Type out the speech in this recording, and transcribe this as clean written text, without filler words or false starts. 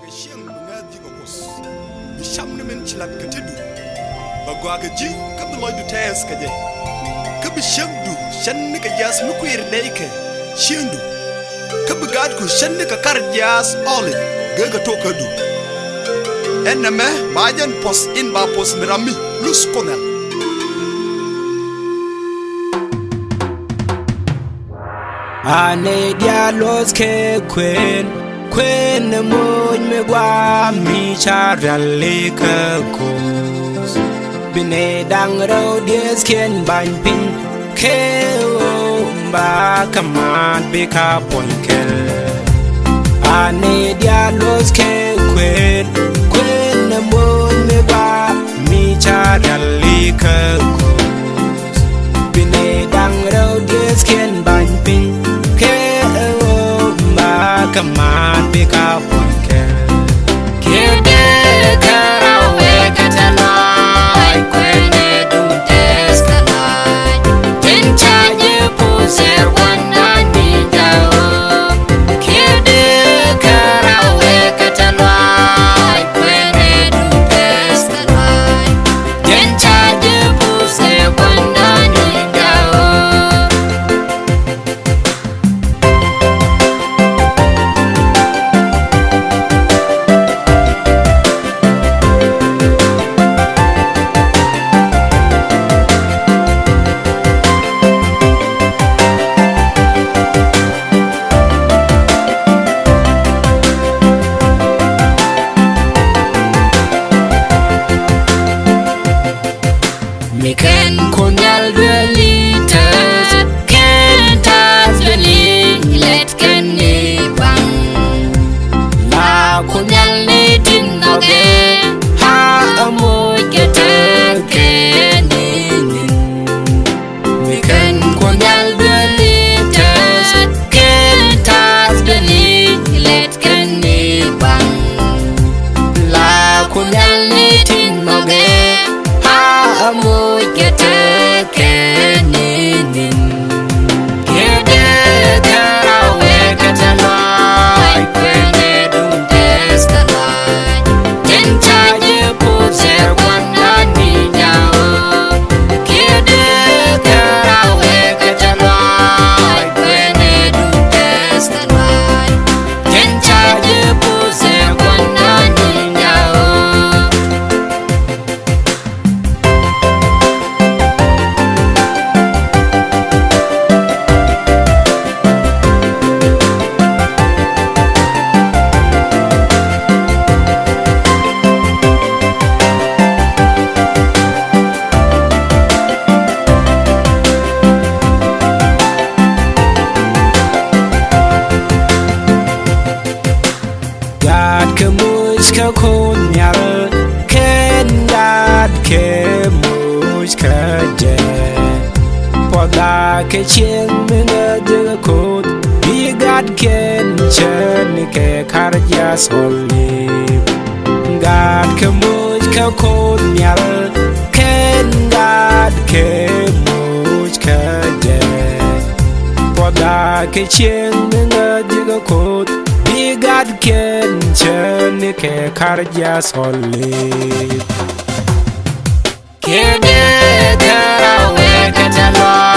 Shang nga di go bos. Mi sham ne men chilat ka tedu. Ba gwa ga jiw ka bi loy du tes ka je. Ka bi shagdu shan ne ka jas mu kuir dai ka. Shindu. Ka bi gad ku shan ne ka kar jas ole. Ga ga to ka du. Enna me ba jan pos in ba pos mirami lus konel. Ane dialos ke Kwen moñ me gwa mi charale ka kos Bine dang ro dies ken bany pin Ke o mba kamat be ka poinkel Ane dialos ke Kwen moñ me gwa mi charale ka kos Bine dang ro dies ken bany pin Come on, pick up one girl. Kill the girl, wake at a light. When they do test the light, then charge your pussy one night be down. Kill the girl, wake at a light. When they do test the light, then charge your pussy one night be down. Me can konyal duelitas, can tas dueli, let can ni bang. La konyal ni tinoge, ha amoy kete kenin. Me can konyal duelitas, can tas dueli, let can ni bang. La konyal ni tinoge. Amoy kete keninin Kede karawe kete loy Kwene dum testa loy Tenta je puse wana nijao Kede karawe kete loy Kwene dum testa loy Tenta je puse wana nijao Ka kon yal ken gad ke muj ka je poda ke chen menga de kot bi gad ken chen ke kar ja soli gad ke muj ka kon yal ken gad ke muj ka je poda ke chen menga de kot God can turn the carja solid. Kede karawe katalo.